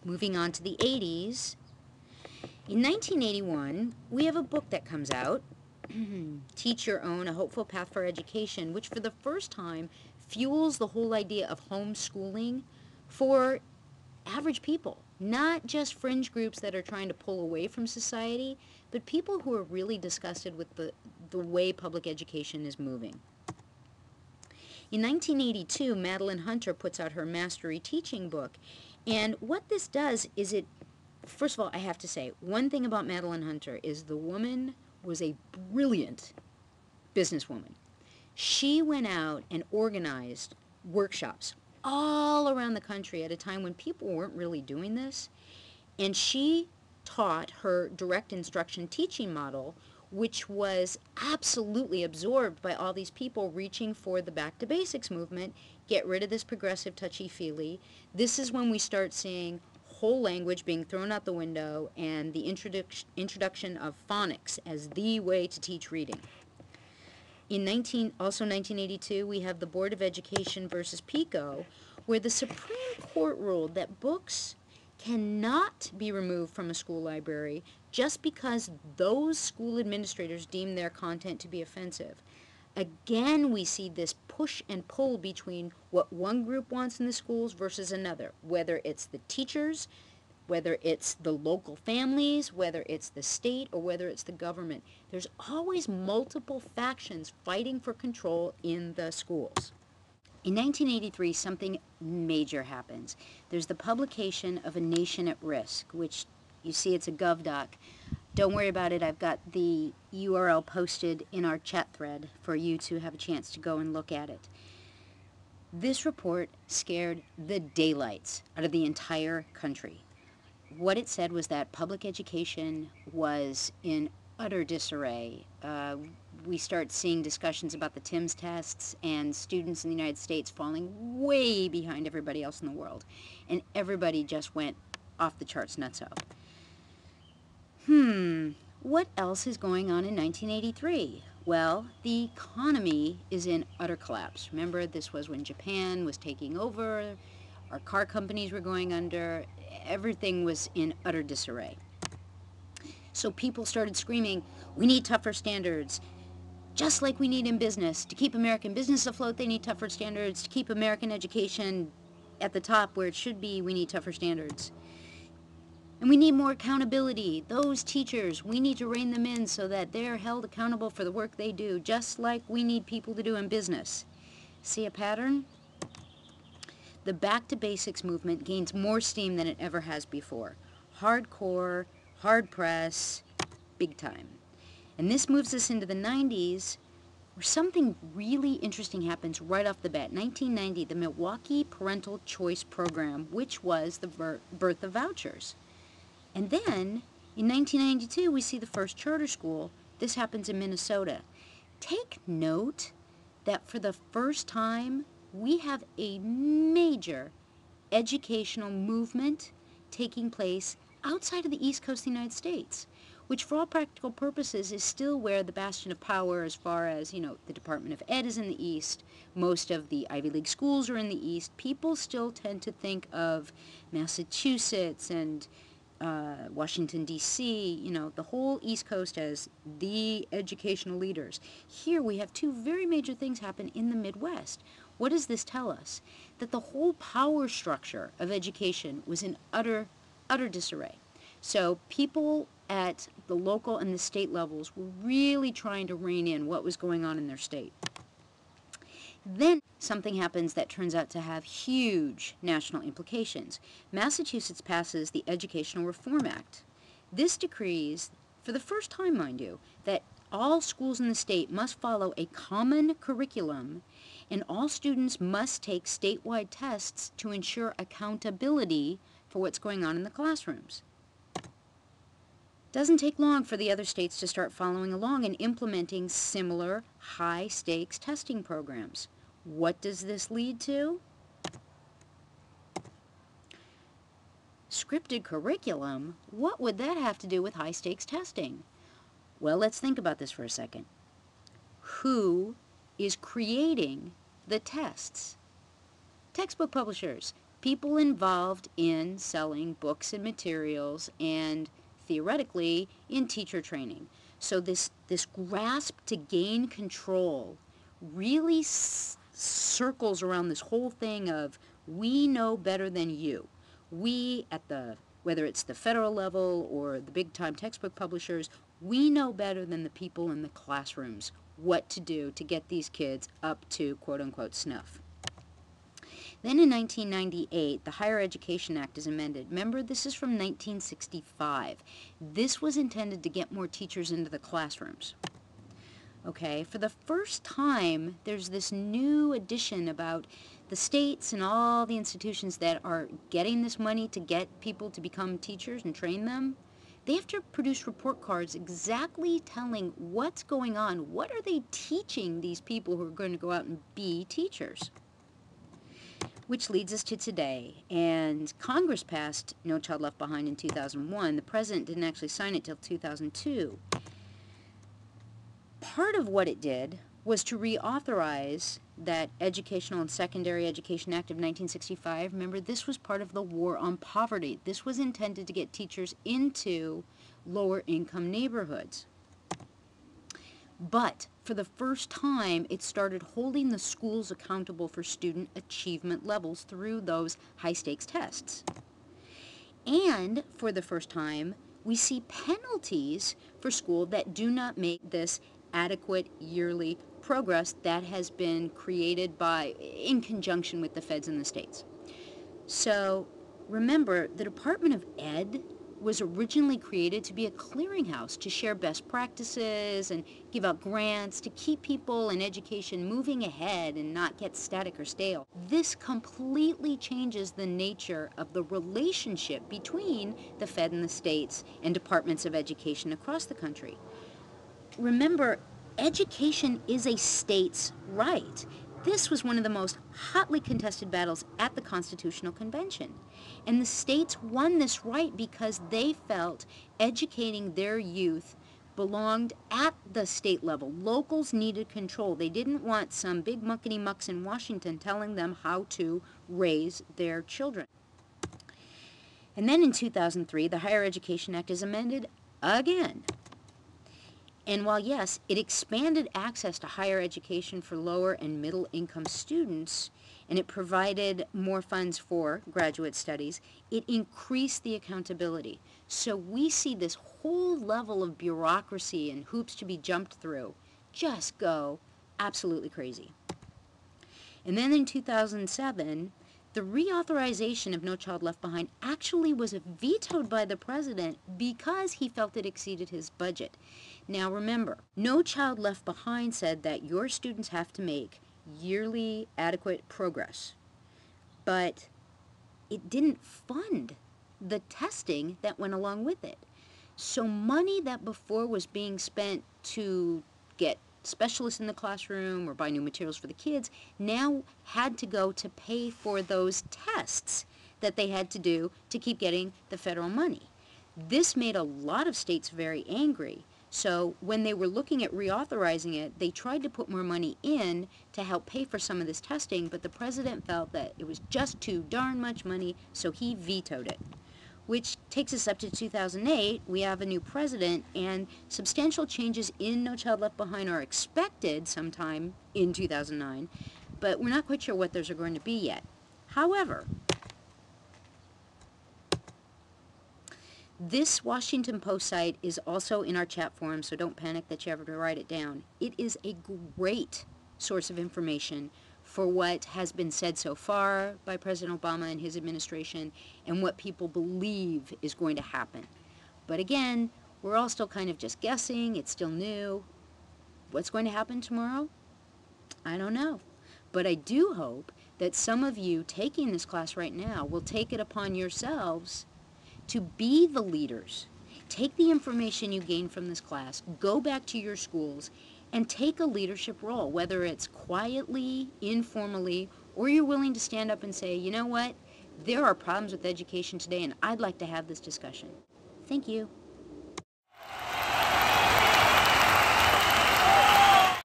Moving on to the 80s, in 1981, we have a book that comes out, Teach Your Own, A Hopeful Path for Education, which for the first time fuels the whole idea of homeschooling for average people, not just fringe groups that are trying to pull away from society, but people who are really disgusted with the way public education is moving. In 1982, Madeline Hunter puts out her Mastery Teaching book, and what this does is first of all, I have to say, one thing about Madeline Hunter is the woman was a brilliant businesswoman. She went out and organized workshops all around the country at a time when people weren't really doing this, and she taught her direct instruction teaching model, which was absolutely absorbed by all these people reaching for the back to basics movement. Get rid of this progressive touchy-feely. This is when we start seeing whole language being thrown out the window and the introduction of phonics as the way to teach reading. In 1982, we have the Board of Education versus PICO, where the Supreme Court ruled that books cannot be removed from a school library just because those school administrators deem their content to be offensive. Again, we see this push and pull between what one group wants in the schools versus another, whether it's the teachers, whether it's the local families, whether it's the state, or whether it's the government. There's always multiple factions fighting for control in the schools. In 1983, something major happens. There's the publication of A Nation at Risk, which you see it's a GovDoc. Don't worry about it. I've got the URL posted in our chat thread for you to have a chance to go and look at it. This report scared the daylights out of the entire country. What it said was that public education was in utter disarray. We start seeing discussions about the TIMSS tests and students in the United States falling way behind everybody else in the world. And everybody just went off the charts nutso. What else is going on in 1983? Well, the economy is in utter collapse. Remember, this was when Japan was taking over, our car companies were going under, everything was in utter disarray. So people started screaming, we need tougher standards, just like we need in business. To keep American business afloat, they need tougher standards. To keep American education at the top where it should be, we need tougher standards. And we need more accountability. Those teachers, we need to rein them in so that they're held accountable for the work they do, just like we need people to do in business. See a pattern? The Back to Basics movement gains more steam than it ever has before. Hardcore, hard press, big time. And this moves us into the 90s, where something really interesting happens right off the bat. 1990, the Milwaukee Parental Choice Program, which was the birth of vouchers. And then, in 1992, we see the first charter school. This happens in Minnesota. Take note that for the first time, we have a major educational movement taking place outside of the East Coast of the United States, which for all practical purposes is still where the bastion of power as far as, the Department of Ed is in the East, most of the Ivy League schools are in the East. People still tend to think of Massachusetts and Washington, D.C., the whole East Coast as the educational leaders. Here we have two very major things happen in the Midwest. What does this tell us? That the whole power structure of education was in utter disarray. So people at the local and the state levels were really trying to rein in what was going on in their state. Then something happens that turns out to have huge national implications. Massachusetts passes the Educational Reform Act. This decrees, for the first time, mind you, that all schools in the state must follow a common curriculum, and all students must take statewide tests to ensure accountability for what's going on in the classrooms. Doesn't take long for the other states to start following along and implementing similar high-stakes testing programs. What does this lead to? Scripted curriculum? What would that have to do with high-stakes testing? Well, let's think about this for a second. Who is creating the tests? Textbook publishers. people involved in selling books and materials and theoretically in teacher training. So this grasp to gain control really circles around this whole thing of we know better than you. We at the, whether it's the federal level or the big time textbook publishers, we know better than the people in the classrooms what to do to get these kids up to quote unquote snuff. Then in 1998, the Higher Education Act is amended. Remember, this is from 1965. This was intended to get more teachers into the classrooms. Okay, for the first time, there's this new addition about the states and all the institutions that are getting this money to get people to become teachers and train them. They have to produce report cards exactly telling what's going on. What are they teaching these people who are going to go out and be teachers? Which leads us to today. And Congress passed No Child Left Behind in 2001. The president didn't actually sign it till 2002. Part of what it did was to reauthorize that Educational and Secondary Education Act of 1965. Remember, this was part of the war on poverty. This was intended to get teachers into lower income neighborhoods. But for the first time, it started holding the schools accountable for student achievement levels through those high-stakes tests. And for the first time, we see penalties for schools that do not make this adequate yearly progress that has been created in conjunction with the feds and the states. So remember, the Department of Ed was originally created to be a clearinghouse to share best practices and give out grants to keep people in education moving ahead and not get static or stale. This completely changes the nature of the relationship between the Fed and the states and departments of education across the country. Remember, education is a state's right. This was one of the most hotly contested battles at the Constitutional Convention. And the states won this right because they felt educating their youth belonged at the state level. Locals needed control. They didn't want some big muckety-mucks in Washington telling them how to raise their children. And then in 2003, the Higher Education Act is amended again. And while, yes, it expanded access to higher education for lower and middle income students, and it provided more funds for graduate studies, it increased the accountability. So we see this whole level of bureaucracy and hoops to be jumped through just go absolutely crazy. And then in 2007, the reauthorization of No Child Left Behind actually was vetoed by the president because he felt it exceeded his budget. Now remember, No Child Left Behind said that your students have to make yearly adequate progress, but it didn't fund the testing that went along with it. So money that before was being spent to get specialists in the classroom or buy new materials for the kids now had to go to pay for those tests that they had to do to keep getting the federal money. This made a lot of states very angry. So when they were looking at reauthorizing it, they tried to put more money in to help pay for some of this testing, but the president felt that it was just too darn much money, so he vetoed it. Which takes us up to 2008. We have a new president, and substantial changes in No Child Left Behind are expected sometime in 2009, but we're not quite sure what those are going to be yet. However, this Washington Post site is also in our chat forum, so don't panic that you have to write it down. It is a great source of information for what has been said so far by President Obama and his administration and what people believe is going to happen. But again, we're all still kind of just guessing. It's still new. What's going to happen tomorrow? I don't know. But I do hope that some of you taking this class right now will take it upon yourselves to be the leaders. Take the information you gain from this class, go back to your schools, and take a leadership role, whether it's quietly, informally, or you're willing to stand up and say, you know what, there are problems with education today, and I'd like to have this discussion. Thank you.